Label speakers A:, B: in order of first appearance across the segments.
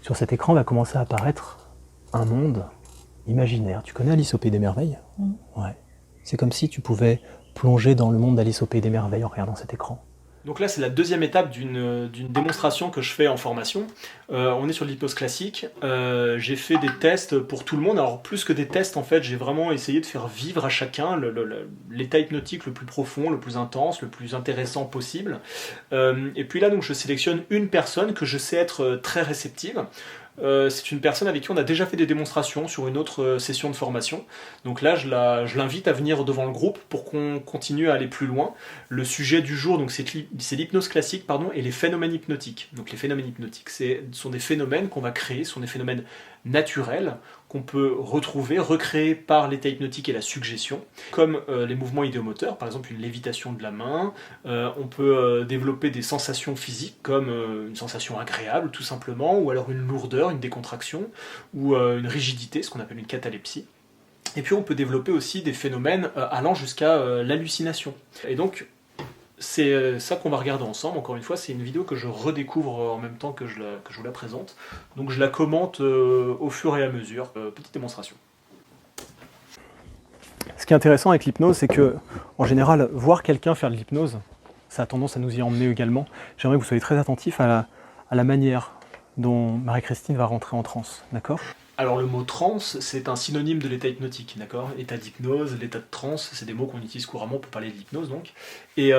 A: Sur cet écran va commencer à apparaître un monde imaginaire. Tu connais Alice au Pays des Merveilles? Ouais. C'est comme si tu pouvais plonger dans le monde d'Alice au Pays des Merveilles en regardant cet écran.
B: Donc là, c'est la deuxième étape d'une démonstration que je fais en formation. On est sur l'hypnose classique. J'ai fait des tests pour tout le monde. Alors, plus que des tests, en fait, j'ai vraiment essayé de faire vivre à chacun l'état hypnotique le plus profond, le plus intense, le plus intéressant possible. Et puis là, donc, je sélectionne une personne que je sais être très réceptive. C'est une personne avec qui on a déjà fait des démonstrations sur une autre session de formation. Donc là, je l'invite à venir devant le groupe pour qu'on continue à aller plus loin. Le sujet du jour, donc c'est l'hypnose classique, pardon, et les phénomènes hypnotiques. Donc les phénomènes hypnotiques, sont des phénomènes qu'on va créer, ce sont des phénomènes naturels qu'on peut retrouver, recréer par l'état hypnotique et la suggestion, comme les mouvements idéomoteurs, par exemple une lévitation de la main. On peut développer des sensations physiques comme une sensation agréable tout simplement, ou alors une lourdeur, une décontraction, ou une rigidité, ce qu'on appelle une catalepsie. Et puis on peut développer aussi des phénomènes allant jusqu'à l'hallucination. Et donc c'est ça qu'on va regarder ensemble. Encore une fois, c'est une vidéo que je redécouvre en même temps que je vous la présente. Donc je la commente au fur et à mesure. Petite démonstration.
A: Ce qui est intéressant avec l'hypnose, c'est que, en général, voir quelqu'un faire de l'hypnose, ça a tendance à nous y emmener également. J'aimerais que vous soyez très attentifs à la manière dont Marie-Christine va rentrer en transe, d'accord?
B: Alors le mot transe, c'est un synonyme de l'état hypnotique, d'accord? État d'hypnose, l'état de transe, c'est des mots qu'on utilise couramment pour parler de l'hypnose, donc. Et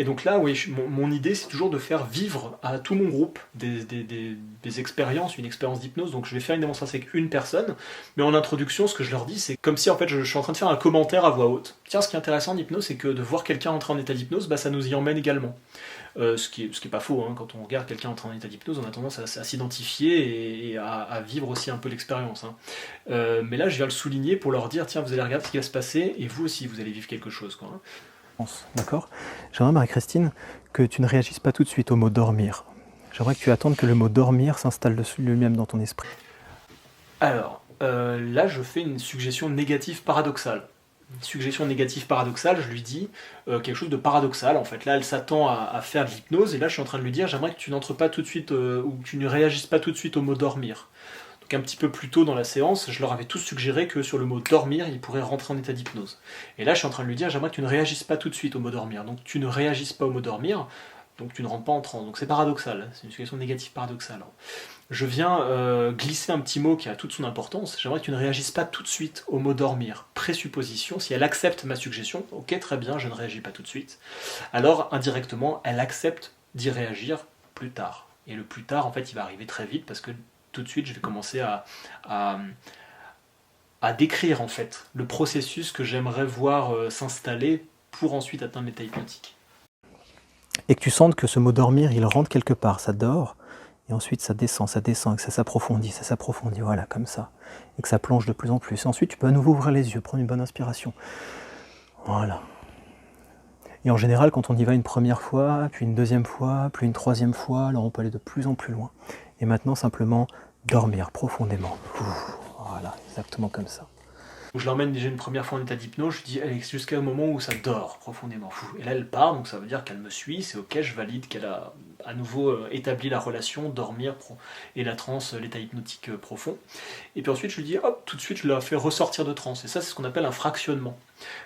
B: donc là, oui, mon idée, c'est toujours de faire vivre à tout mon groupe des expériences, une expérience d'hypnose. Donc je vais faire une démonstration avec une personne, mais en introduction, ce que je leur dis, c'est comme si en fait je suis en train de faire un commentaire à voix haute. Tiens, ce qui est intéressant en hypnose, c'est que de voir quelqu'un entrer en état d'hypnose, bah, ça nous y emmène également. Ce qui est pas faux, hein. Quand on regarde quelqu'un entrer en état d'hypnose, on a tendance à s'identifier et à vivre aussi un peu l'expérience. Hein. Mais là, je viens le souligner pour leur dire, tiens, vous allez regarder ce qui va se passer, et vous aussi, vous allez vivre quelque chose. Quoi, hein.
A: D'accord? J'aimerais, Marie-Christine, que tu ne réagisses pas tout de suite au mot dormir. J'aimerais que tu attendes que le mot dormir s'installe dessus lui-même dans ton esprit.
B: Alors, là, je fais une suggestion négative paradoxale. Une suggestion négative paradoxale, je lui dis quelque chose de paradoxal. En fait, là, elle s'attend à faire de l'hypnose, et là, je suis en train de lui dire, j'aimerais que tu n'entres pas tout de suite, ou que tu ne réagisses pas tout de suite au mot dormir. Donc un petit peu plus tôt dans la séance, je leur avais tous suggéré que sur le mot dormir, ils pourraient rentrer en état d'hypnose. Et là, je suis en train de lui dire, j'aimerais que tu ne réagisses pas tout de suite au mot dormir. Donc tu ne réagisses pas au mot dormir, donc tu ne rentres pas en transe. Donc c'est paradoxal, c'est une suggestion négative paradoxale. Je viens glisser un petit mot qui a toute son importance. J'aimerais que tu ne réagisses pas tout de suite au mot dormir. Présupposition, si elle accepte ma suggestion, ok, très bien, je ne réagis pas tout de suite. Alors, indirectement, elle accepte d'y réagir plus tard. Et le plus tard, en fait, il va arriver très vite parce que tout de suite, je vais commencer à décrire, en fait, le processus que j'aimerais voir s'installer pour ensuite atteindre l'état hypnotique.
A: Et que tu sentes que ce mot dormir, il rentre quelque part, ça dort, et ensuite ça descend, et que ça s'approfondit, voilà, comme ça. Et que ça plonge de plus en plus. Et ensuite, tu peux à nouveau ouvrir les yeux, prendre une bonne inspiration. Voilà. Et en général, quand on y va une première fois, puis une deuxième fois, puis une troisième fois, alors on peut aller de plus en plus loin. Et maintenant, simplement, dormir profondément. Voilà, exactement comme ça.
B: Je l'emmène déjà une première fois en état d'hypnose, je dis Alex, jusqu'au moment où ça dort profondément. Et là elle part, donc ça veut dire qu'elle me suit, c'est ok, je valide qu'elle a à nouveau établi la relation, dormir et la transe, l'état hypnotique profond. Et puis ensuite je lui dis, hop, tout de suite je la fais ressortir de transe. Et ça c'est ce qu'on appelle un fractionnement.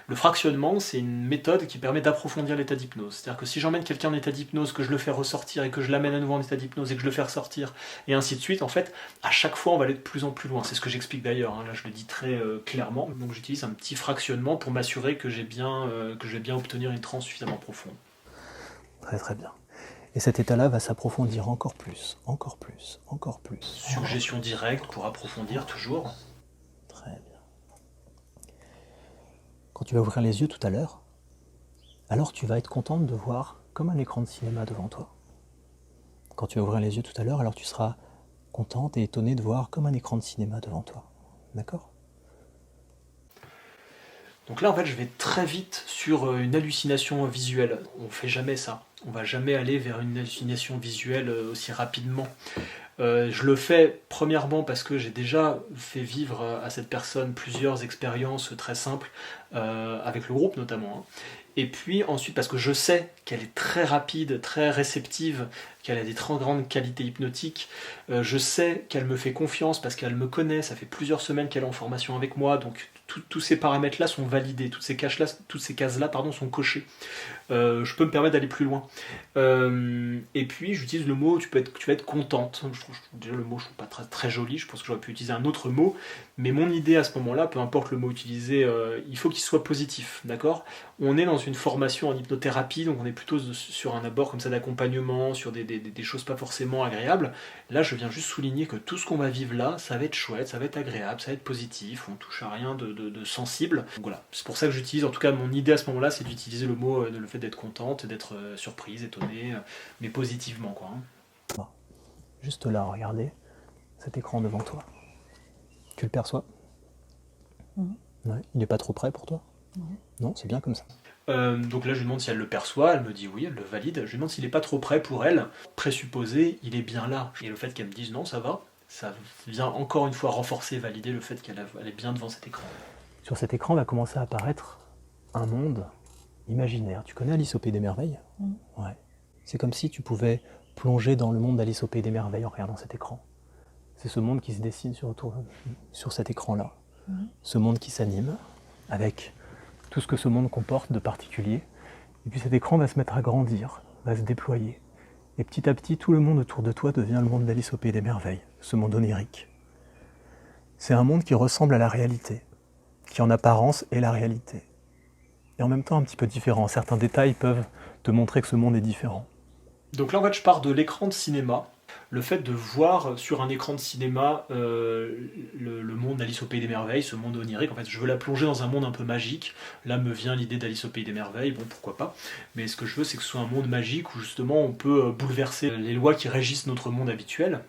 B: Le fractionnement, c'est une méthode qui permet d'approfondir l'état d'hypnose. C'est-à-dire que si j'emmène quelqu'un en état d'hypnose, que je le fais ressortir et que je l'amène à nouveau en état d'hypnose et que je le fais ressortir, et ainsi de suite, en fait, à chaque fois, on va aller de plus en plus loin. C'est ce que j'explique d'ailleurs, hein. Là je le dis très clairement. Donc j'utilise un petit fractionnement pour m'assurer que je vais bien obtenir une transe suffisamment profonde.
A: Très très bien. Et cet état-là va s'approfondir encore plus, encore plus, encore plus.
B: Suggestion directe pour approfondir toujours.
A: Très bien. Quand tu vas ouvrir les yeux tout à l'heure, alors tu vas être contente de voir comme un écran de cinéma devant toi. Quand tu vas ouvrir les yeux tout à l'heure, alors tu seras contente et étonnée de voir comme un écran de cinéma devant toi. D'accord ?
B: Donc là, en fait, je vais très vite sur une hallucination visuelle. On ne fait jamais ça. On ne va jamais aller vers une hallucination visuelle aussi rapidement. Je le fais premièrement parce que j'ai déjà fait vivre à cette personne plusieurs expériences très simples, avec le groupe notamment. Hein. Et puis ensuite, parce que je sais qu'elle est très rapide, très réceptive, qu'elle a des très grandes qualités hypnotiques, je sais qu'elle me fait confiance parce qu'elle me connaît, ça fait plusieurs semaines qu'elle est en formation avec moi, donc tous ces paramètres-là sont validés, toutes ces cases-là sont cochées. Je peux me permettre d'aller plus loin. Et puis j'utilise le mot, tu vas être contente. Déjà le mot je trouve pas très, très joli, je pense que j'aurais pu utiliser un autre mot, mais mon idée à ce moment-là, peu importe le mot utilisé, il faut qu'il soit positif, d'accord? On est dans une formation en hypnothérapie, donc on est plutôt sur un abord comme ça d'accompagnement, sur des choses pas forcément agréables. Là je viens juste souligner que tout ce qu'on va vivre là, ça va être chouette, ça va être agréable, ça va être positif, on touche à rien de sensible. Donc voilà, c'est pour ça que j'utilise, en tout cas mon idée à ce moment-là, c'est d'utiliser le mot, le fait d'être contente, d'être surprise, étonnée, mais positivement quoi.
A: Bon. Juste là, regardez cet écran devant toi. Tu le perçois? Ouais. Il n'est pas trop près pour toi? Non, c'est bien comme ça.
B: Donc là je lui demande si elle le perçoit, elle me dit oui, elle le valide. Je lui demande s'il n'est pas trop près pour elle. Présupposé, il est bien là. Et le fait qu'elle me dise non, ça va, ça vient encore une fois renforcer, valider le fait qu'elle est bien devant cet écran.
A: Sur cet écran va commencer à apparaître un monde imaginaire. Tu connais Alice au Pays des Merveilles? Ouais. C'est comme si tu pouvais plonger dans le monde d'Alice au Pays des Merveilles en regardant cet écran. C'est ce monde qui se dessine sur cet écran-là. Ce monde qui s'anime avec tout ce que ce monde comporte de particulier. Et puis cet écran va se mettre à grandir, va se déployer. Et petit à petit, tout le monde autour de toi devient le monde d'Alice au Pays des Merveilles, ce monde onirique. C'est un monde qui ressemble à la réalité, qui en apparence est la réalité. Et en même temps un petit peu différent. Certains détails peuvent te montrer que ce monde est différent.
B: Donc là en fait je pars de l'écran de cinéma. Le fait de voir sur un écran de cinéma le monde d'Alice au Pays des Merveilles, ce monde onirique, en fait je veux la plonger dans un monde un peu magique. Là me vient l'idée d'Alice au Pays des Merveilles, bon pourquoi pas, mais ce que je veux c'est que ce soit un monde magique où justement on peut bouleverser les lois qui régissent notre monde habituel.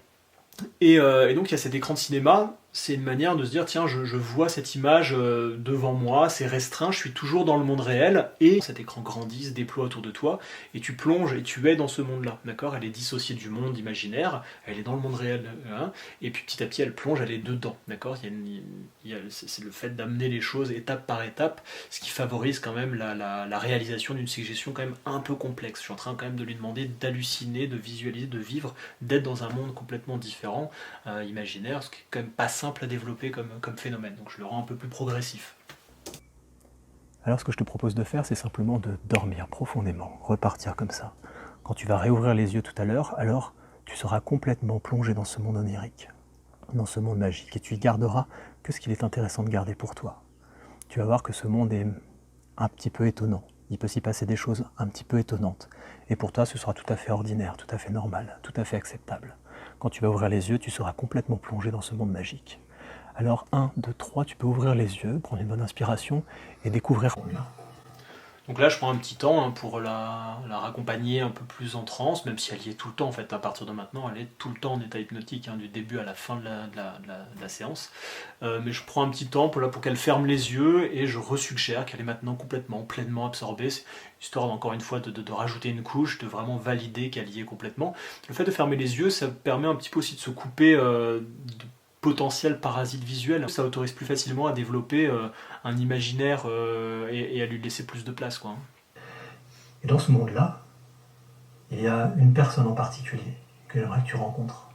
B: Et donc il y a cet écran de cinéma, c'est une manière de se dire tiens je vois cette image devant moi, c'est restreint, je suis toujours dans le monde réel, et cet écran grandit, se déploie autour de toi, et tu plonges et tu es dans ce monde-là, d'accord? Elle est dissociée du monde imaginaire, elle est dans le monde réel, hein, et puis petit à petit elle plonge, elle est dedans, d'accord? C'est le fait d'amener les choses étape par étape, ce qui favorise quand même la réalisation d'une suggestion quand même un peu complexe. Je suis en train quand même de lui demander d'halluciner, de visualiser, de vivre, d'être dans un monde complètement différent, imaginaire, ce qui est quand même pas simple à développer comme phénomène, donc je le rends un peu plus progressif.
A: Alors ce que je te propose de faire, c'est simplement de dormir profondément, repartir comme ça. Quand tu vas réouvrir les yeux tout à l'heure, alors tu seras complètement plongé dans ce monde onirique, dans ce monde magique, et tu y garderas que ce qu'il est intéressant de garder pour toi. Tu vas voir que ce monde est un petit peu étonnant. Il peut s'y passer des choses un petit peu étonnantes. Et pour toi, ce sera tout à fait ordinaire, tout à fait normal, tout à fait acceptable. Quand tu vas ouvrir les yeux, tu seras complètement plongé dans ce monde magique. Alors 1, 2, 3, tu peux ouvrir les yeux, prendre une bonne inspiration et découvrir.
B: Donc là je prends un petit temps hein, pour la raccompagner un peu plus en transe, même si elle y est tout le temps en fait, à partir de maintenant elle est tout le temps en état hypnotique, hein, du début à la fin de la séance. Mais je prends un petit temps pour qu'elle ferme les yeux et je resuggère qu'elle est maintenant complètement, pleinement absorbée, histoire encore une fois de rajouter une couche, de vraiment valider qu'elle y est complètement. Le fait de fermer les yeux, ça permet un petit peu aussi de se couper de potentiel parasite visuel, ça autorise plus facilement à développer un imaginaire et à lui laisser plus de place, quoi.
A: Et dans ce monde-là, il y a une personne en particulier que j'aimerais que tu rencontres.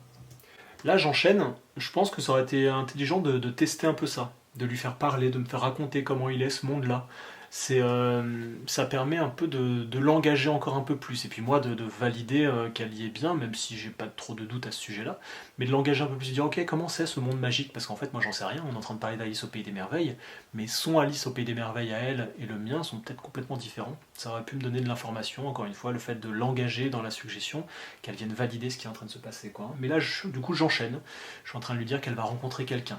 B: Là j'enchaîne, je pense que ça aurait été intelligent de tester un peu ça, de lui faire parler, de me faire raconter comment il est ce monde-là. Ça permet un peu de l'engager encore un peu plus, et puis moi de valider qu'elle y est bien, même si j'ai pas trop de doutes à ce sujet-là, mais de l'engager un peu plus, de dire ok comment c'est ce monde magique, parce qu'en fait moi j'en sais rien, on est en train de parler d'Alice au Pays des Merveilles, mais son Alice au Pays des Merveilles à elle et le mien sont peut-être complètement différents, ça aurait pu me donner de l'information, encore une fois, le fait de l'engager dans la suggestion, qu'elle vienne valider ce qui est en train de se passer, quoi. Mais là du coup j'enchaîne, je suis en train de lui dire qu'elle va rencontrer quelqu'un.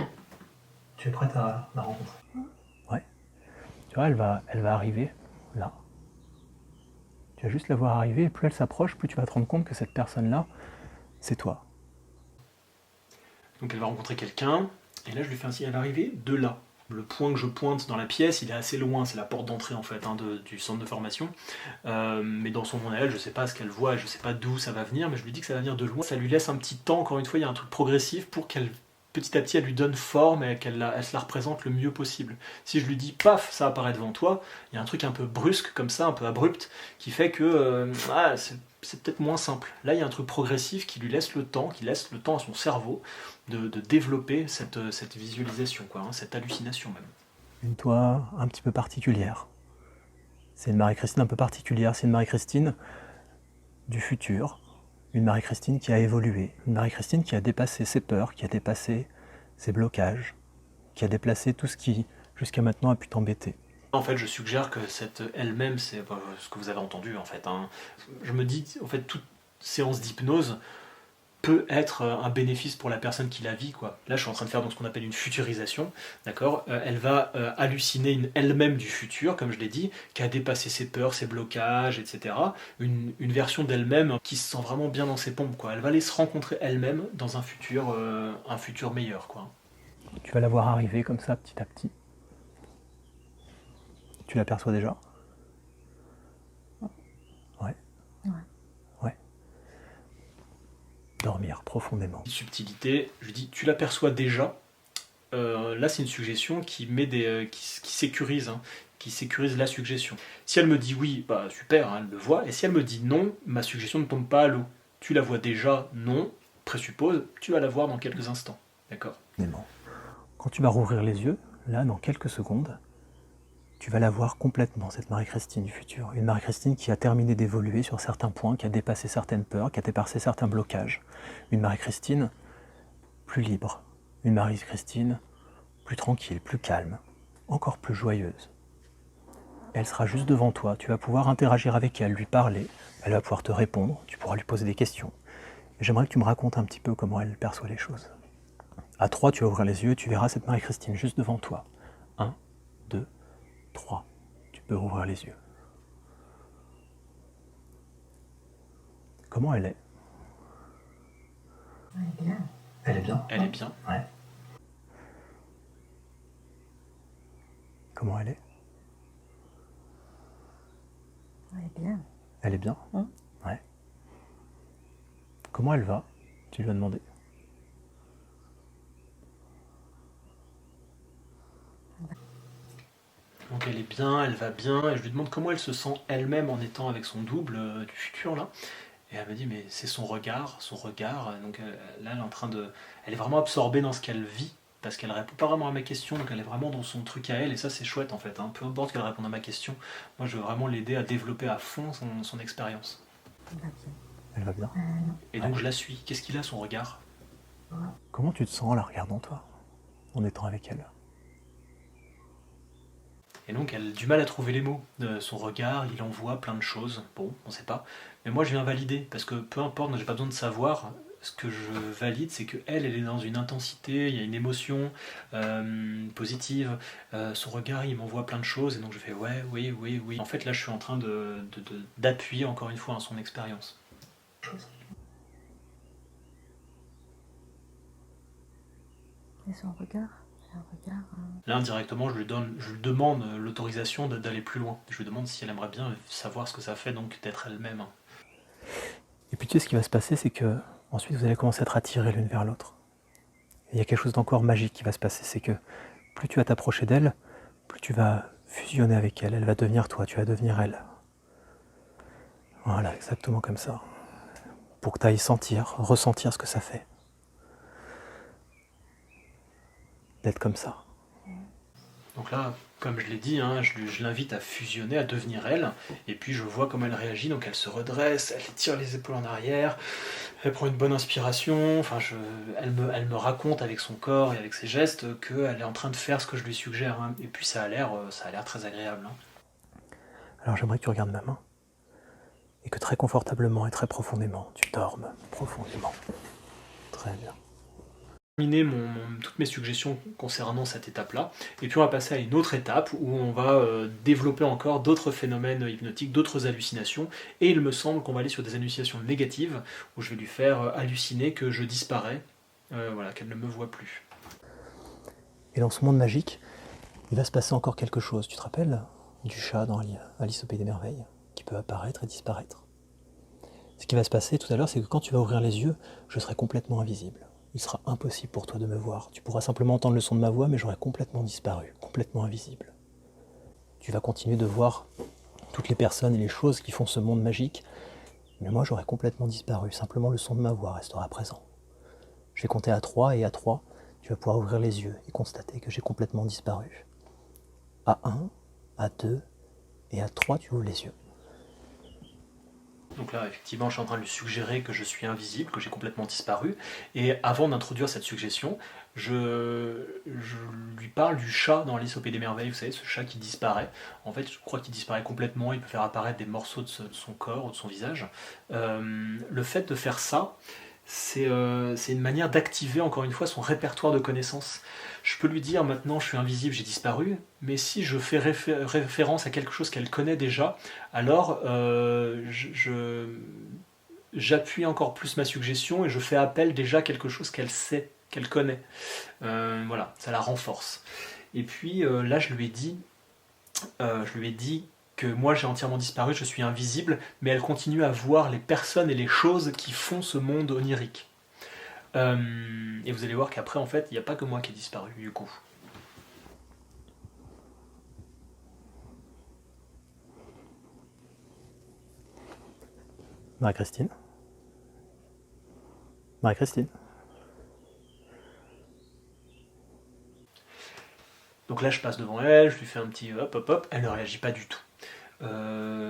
A: Tu es prête à la rencontrer? Ouais. Tu vois, elle va arriver là. Tu vas juste la voir arriver, et plus elle s'approche, plus tu vas te rendre compte que cette personne-là, c'est toi.
B: Donc elle va rencontrer quelqu'un, et là je lui fais un signe, elle va arriver de là. Le point que je pointe dans la pièce, il est assez loin, c'est la porte d'entrée en fait, hein, du centre de formation. Mais dans son monde à elle, je sais pas ce qu'elle voit, je sais pas d'où ça va venir, mais je lui dis que ça va venir de loin. Ça lui laisse un petit temps, encore une fois, il y a un truc progressif pour qu'elle petit à petit, elle lui donne forme et elle se la représente le mieux possible. Si je lui dis, paf, ça apparaît devant toi, il y a un truc un peu brusque comme ça, un peu abrupt, qui fait que c'est peut-être moins simple. Là, il y a un truc progressif qui lui laisse le temps, qui laisse le temps à son cerveau de développer cette visualisation, quoi, hein, cette hallucination même.
A: Une toi un petit peu particulière. C'est une Marie-Christine un peu particulière, c'est une Marie-Christine du futur, une Marie-Christine qui a évolué, une Marie-Christine qui a dépassé ses peurs, qui a dépassé ses blocages, qui a déplacé tout ce qui, jusqu'à maintenant, a pu t'embêter.
B: En fait, je suggère que cette elle-même, c'est ce que vous avez entendu, en fait. Hein. Je me dis, en fait, toute séance d'hypnose peut être un bénéfice pour la personne qui la vit, quoi. Là, je suis en train de faire donc ce qu'on appelle une futurisation, d'accord. Elle va halluciner une elle-même du futur, comme je l'ai dit, qui a dépassé ses peurs, ses blocages, etc. Une version d'elle-même qui se sent vraiment bien dans ses pompes, quoi. Elle va aller se rencontrer elle-même dans un futur meilleur, quoi.
A: Tu vas la voir arriver comme ça, petit à petit. Tu l'aperçois déjà? Ouais. Ouais. Dormir profondément.
B: Subtilité, je dis, tu l'aperçois déjà. Là, c'est une suggestion qui met qui sécurise, hein, qui sécurise la suggestion. Si elle me dit oui, bah super, hein, elle me voit. Et si elle me dit non, ma suggestion ne tombe pas à l'eau. Tu la vois déjà, non, présuppose, tu vas la voir dans quelques instants. D'accord?
A: Quand tu vas rouvrir les yeux, là, dans quelques secondes, tu vas la voir complètement, cette Marie-Christine du futur. Une Marie-Christine qui a terminé d'évoluer sur certains points, qui a dépassé certaines peurs, qui a dépassé certains blocages. Une Marie-Christine plus libre. Une Marie-Christine plus tranquille, plus calme, encore plus joyeuse. Elle sera juste devant toi, tu vas pouvoir interagir avec elle, lui parler, elle va pouvoir te répondre, tu pourras lui poser des questions. J'aimerais que tu me racontes un petit peu comment elle perçoit les choses. À 3, tu vas ouvrir les yeux, tu verras cette Marie-Christine juste devant toi. 1, 2, 3. Tu peux rouvrir les yeux. Comment elle est?
C: Elle est bien.
A: Elle est bien.
B: Elle est bien.
A: Ouais. Comment elle est?
C: Elle est bien.
A: Elle est bien? Ouais. Comment elle va? Tu lui as demandé.
B: Donc elle est bien, elle va bien, et je lui demande comment elle se sent elle-même en étant avec son double du futur là. Et elle me dit mais c'est son regard, donc là elle est en train de... Elle est vraiment absorbée dans ce qu'elle vit, parce qu'elle répond pas vraiment à ma question, donc elle est vraiment dans son truc à elle, et ça c'est chouette en fait, hein. Peu importe qu'elle réponde à ma question, moi je veux vraiment l'aider à développer à fond son expérience.
C: Elle va bien.
A: Elle va bien.
B: Et donc je la suis, qu'est-ce qu'il a son regard?
A: Comment tu te sens en la regardant toi, en étant avec elle?
B: Et donc elle a du mal à trouver les mots. Son regard, il envoie plein de choses. Bon, on sait pas. Mais moi je viens valider, parce que peu importe, moi j'ai pas besoin de savoir. Ce que je valide, c'est qu'elle, elle est dans une intensité, il y a une émotion positive. Son regard, il m'envoie plein de choses, et donc je fais ouais, oui, oui, oui. En fait, là, je suis en train d'appuyer encore une fois son expérience.
C: Et son regard? Un regard.
B: Là, indirectement, je lui demande l'autorisation d'aller plus loin. Je lui demande si elle aimerait bien savoir ce que ça fait donc d'être elle-même.
A: Et puis tu sais ce qui va se passer, c'est que ensuite vous allez commencer à être attirés l'une vers l'autre. Il y a quelque chose d'encore magique qui va se passer, c'est que plus tu vas t'approcher d'elle, plus tu vas fusionner avec elle, elle va devenir toi, tu vas devenir elle. Voilà, exactement comme ça. Pour que tu ailles sentir, ressentir ce que ça fait. D'être comme ça.
B: Donc là, comme je l'ai dit, hein, je l'invite à fusionner, à devenir elle, et puis je vois comment elle réagit, donc elle se redresse, elle tire les épaules en arrière, elle prend une bonne inspiration, enfin elle me raconte avec son corps et avec ses gestes qu'elle est en train de faire ce que je lui suggère, hein, et puis ça a l'air très agréable. Hein.
A: Alors j'aimerais que tu regardes ma main, et que très confortablement et très profondément, tu dormes profondément. Très bien.
B: Terminer toutes mes suggestions concernant cette étape-là, et puis on va passer à une autre étape où on va développer encore d'autres phénomènes hypnotiques, d'autres hallucinations, et il me semble qu'on va aller sur des hallucinations négatives, où je vais lui faire halluciner que je disparais, voilà, qu'elle ne me voit plus.
A: Et dans ce monde magique, il va se passer encore quelque chose. Tu te rappelles du chat dans Alice au Pays des Merveilles, qui peut apparaître et disparaître. Ce qui va se passer tout à l'heure, c'est que quand tu vas ouvrir les yeux, je serai complètement invisible. il sera impossible pour toi de me voir. Tu pourras simplement entendre le son de ma voix, mais j'aurai complètement disparu, complètement invisible. Tu vas continuer de voir toutes les personnes et les choses qui font ce monde magique, mais moi j'aurai complètement disparu, simplement le son de ma voix restera présent. Je vais compter à 3 et à 3, tu vas pouvoir ouvrir les yeux et constater que j'ai complètement disparu. À 1, à 2 et à 3, tu ouvres les yeux.
B: Donc là, effectivement, je suis en train de lui suggérer que je suis invisible, que j'ai complètement disparu. Et avant d'introduire cette suggestion, je lui parle du chat dans Alice au Pays des Merveilles, vous savez, ce chat qui disparaît. En fait, je crois qu'il disparaît complètement, il peut faire apparaître des morceaux de son corps ou de son visage. Le fait de faire ça, c'est une manière d'activer encore une fois son répertoire de connaissances. Je peux lui dire maintenant je suis invisible, j'ai disparu, mais si je fais référence à quelque chose qu'elle connaît déjà, alors j'appuie encore plus ma suggestion et je fais appel déjà à quelque chose qu'elle sait, qu'elle connaît. Voilà, ça la renforce. Et puis là je lui ai dit que moi j'ai entièrement disparu, je suis invisible, mais elle continue à voir les personnes et les choses qui font ce monde onirique. Et vous allez voir qu'après, en fait, il n'y a pas que moi qui ai disparu, du coup.
A: Marie-Christine. Marie-Christine.
B: Donc là, je passe devant elle, je lui fais un petit hop, hop, hop, elle ne réagit pas du tout.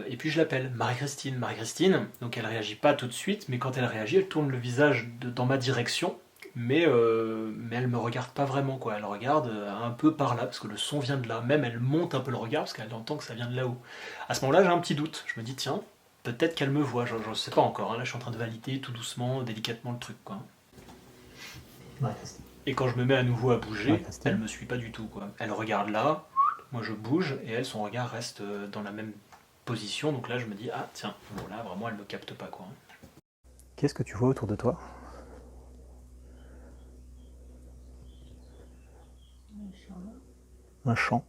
B: Et puis je l'appelle Marie-Christine, Marie-Christine. Donc elle réagit pas tout de suite, mais quand elle réagit, elle tourne le visage dans ma direction, mais elle me regarde pas vraiment, quoi. Elle regarde un peu par là, parce que le son vient de là. Même elle monte un peu le regard, parce qu'elle entend que ça vient de là-haut. À ce moment-là, j'ai un petit doute. Je me dis, tiens, peut-être qu'elle me voit. Je sais pas encore, hein. Là, je suis en train de valider tout doucement, délicatement le truc, quoi. Et quand je me mets à nouveau à bouger, elle me suit pas du tout, quoi. Elle regarde là, moi je bouge, et elle, son regard reste dans la même position. Donc là, je me dis, ah tiens, bon là, vraiment, elle me capte pas, quoi.
A: Qu'est-ce que tu vois autour de toi? Un champ.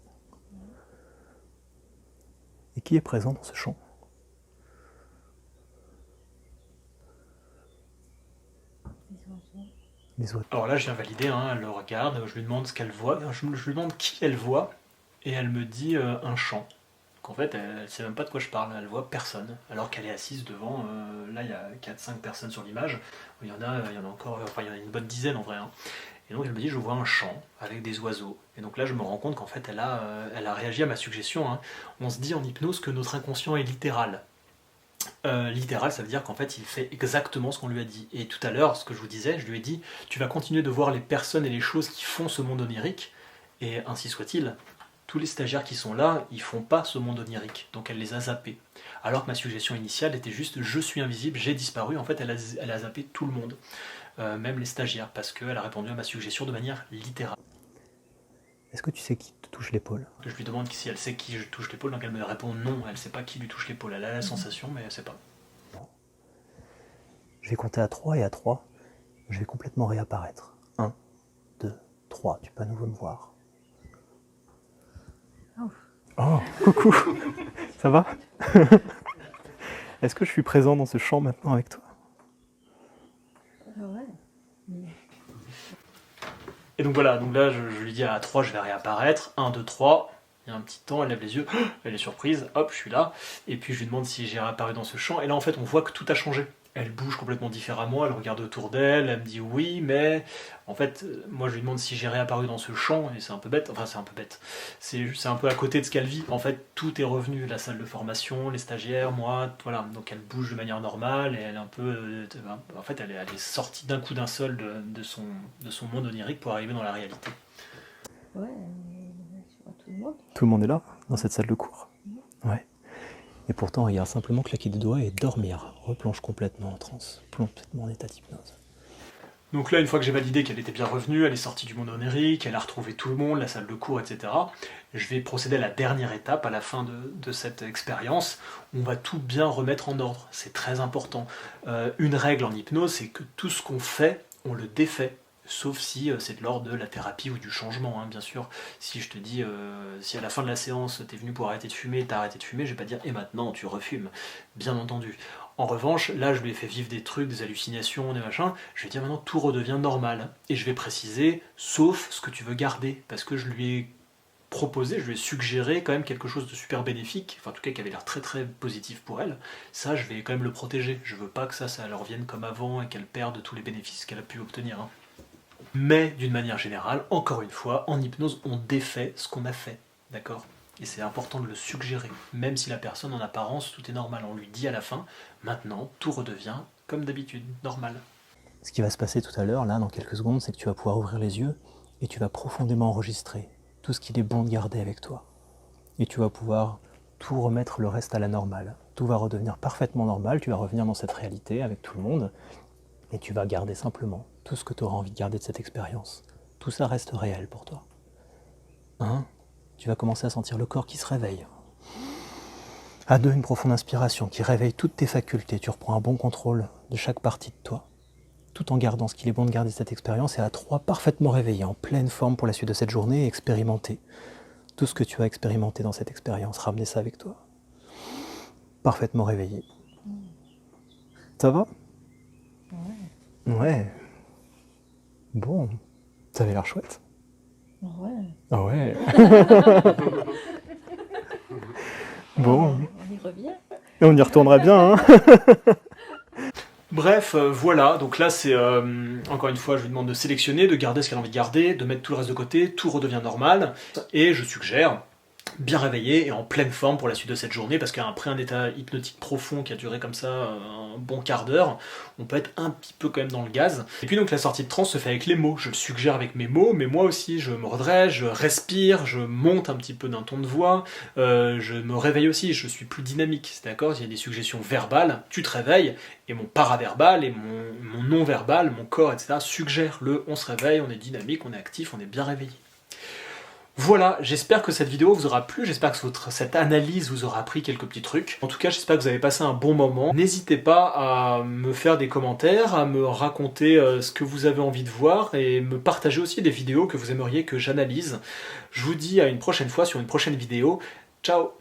A: Et qui est présent dans ce champ? Les oiseaux.
B: Alors là, je viens valider, hein, elle le regarde, je lui demande ce qu'elle voit, je lui demande qui elle voit, et elle me dit un champ. Donc en fait, elle sait même pas de quoi je parle, elle voit personne, alors qu'elle est assise devant, là il y a 4-5 personnes sur l'image, il y en a encore, enfin il y en a une bonne dizaine en vrai, hein. Et donc elle me dit je vois un champ avec des oiseaux. Et donc là je me rends compte qu'en fait elle a réagi à ma suggestion, hein. On se dit en hypnose que notre inconscient est littéral. Littéral, ça veut dire qu'en fait il fait exactement ce qu'on lui a dit. Et tout à l'heure, ce que je vous disais, je lui ai dit tu vas continuer de voir les personnes et les choses qui font ce monde onirique, et ainsi soit-il. Tous les stagiaires qui sont là, ils font pas ce monde onirique, donc elle les a zappés. Alors que ma suggestion initiale était juste je suis invisible, j'ai disparu. En fait elle a zappé tout le monde, même les stagiaires, parce qu'elle a répondu à ma suggestion de manière littérale.
A: Est-ce que tu sais qui te touche l'épaule?
B: Je lui demande si elle sait qui je touche l'épaule, donc elle me répond non, elle sait pas qui lui touche l'épaule. Elle a la sensation, mais elle sait pas.
A: Je vais compter à 3 et à 3, je vais complètement réapparaître. 1, 2, 3, tu peux à nouveau me voir. Oh, coucou. Ça va? Est-ce que je suis présent dans ce champ maintenant avec toi?
C: Ouais.
B: Et donc voilà, donc là je lui dis à 3 je vais réapparaître, 1, 2, 3, il y a un petit temps, elle lève les yeux, elle est surprise, hop, je suis là, et puis je lui demande si j'ai réapparu dans ce champ, et là en fait on voit que tout a changé. Elle bouge complètement différemment, elle regarde autour d'elle, elle me dit oui, mais en fait, moi je lui demande si j'ai réapparu dans ce champ, et c'est un peu bête, enfin c'est un peu bête, c'est un peu à côté de ce qu'elle vit. En fait, tout est revenu, la salle de formation, les stagiaires, moi, voilà, donc elle bouge de manière normale, et elle est un peu, en fait elle est sortie d'un coup d'un seul de son monde onirique pour arriver dans la réalité.
C: Ouais, je vois tout le monde.
A: Tout le monde est là, dans cette salle de cours? Ouais. Et pourtant, regarde, simplement claquer des doigts et dormir. Replonge complètement en transe, complètement en état d'hypnose.
B: Donc là, une fois que j'ai validé qu'elle était bien revenue, elle est sortie du monde onirique, elle a retrouvé tout le monde, la salle de cours, etc., je vais procéder à la dernière étape, à la fin de cette expérience. On va tout bien remettre en ordre, c'est très important. Une règle en hypnose, c'est que tout ce qu'on fait, on le défait. Sauf si c'est de l'ordre de la thérapie ou du changement, hein, bien sûr. Si je te dis, si à la fin de la séance, t'es venu pour arrêter de fumer, t'as arrêté de fumer, je vais pas dire, et maintenant tu refumes, bien entendu. En revanche, là, je lui ai fait vivre des trucs, des hallucinations, des machins. Je vais dire maintenant, tout redevient normal. Et je vais préciser, sauf ce que tu veux garder. Parce que je lui ai proposé, je lui ai suggéré quand même quelque chose de super bénéfique, enfin en tout cas qui avait l'air très très positif pour elle. Ça, je vais quand même le protéger. Je veux pas que ça leur revienne comme avant et qu'elle perde tous les bénéfices qu'elle a pu obtenir. Hein. Mais d'une manière générale, encore une fois, en hypnose, on défait ce qu'on a fait. D'accord ? Et c'est important de le suggérer, même si la personne en apparence, tout est normal. On lui dit à la fin, maintenant, tout redevient comme d'habitude, normal.
A: Ce qui va se passer tout à l'heure, là, dans quelques secondes, c'est que tu vas pouvoir ouvrir les yeux et tu vas profondément enregistrer tout ce qu'il est bon de garder avec toi. Et tu vas pouvoir tout remettre le reste à la normale. Tout va redevenir parfaitement normal, tu vas revenir dans cette réalité avec tout le monde et tu vas garder simplement tout ce que tu auras envie de garder de cette expérience. Tout ça reste réel pour toi. Tu vas commencer à sentir le corps qui se réveille. À 2, une profonde inspiration qui réveille toutes tes facultés. Tu reprends un bon contrôle de chaque partie de toi, tout en gardant ce qu'il est bon de garder de cette expérience. Et à 3, parfaitement réveillé, en pleine forme pour la suite de cette journée et expérimenter tout ce que tu as expérimenté dans cette expérience. Ramener ça avec toi. Parfaitement réveillé. Ça va ? Ouais. Bon, ça avait l'air chouette.
C: Ouais.
A: Ah ouais. Bon.
C: On y revient.
A: Et on y retournera bien, hein.
B: Bref, voilà, donc là c'est, encore une fois, je lui demande de sélectionner, de garder ce qu'elle a envie de garder, de mettre tout le reste de côté, tout redevient normal, et je suggère, bien réveillé et en pleine forme pour la suite de cette journée, parce qu'après un état hypnotique profond qui a duré comme ça un bon quart d'heure, on peut être un petit peu quand même dans le gaz. Et puis donc la sortie de transe se fait avec les mots, je le suggère avec mes mots, mais moi aussi je me redresse, je respire, je monte un petit peu d'un ton de voix, je me réveille aussi, je suis plus dynamique, c'est d'accord, il y a des suggestions verbales, tu te réveilles, et mon paraverbal et mon non-verbal, mon corps, etc. suggèrent on se réveille, on est dynamique, on est actif, on est bien réveillé. Voilà, j'espère que cette vidéo vous aura plu, j'espère que cette analyse vous aura appris quelques petits trucs. En tout cas, j'espère que vous avez passé un bon moment. N'hésitez pas à me faire des commentaires, à me raconter ce que vous avez envie de voir et me partager aussi des vidéos que vous aimeriez que j'analyse. Je vous dis à une prochaine fois sur une prochaine vidéo. Ciao!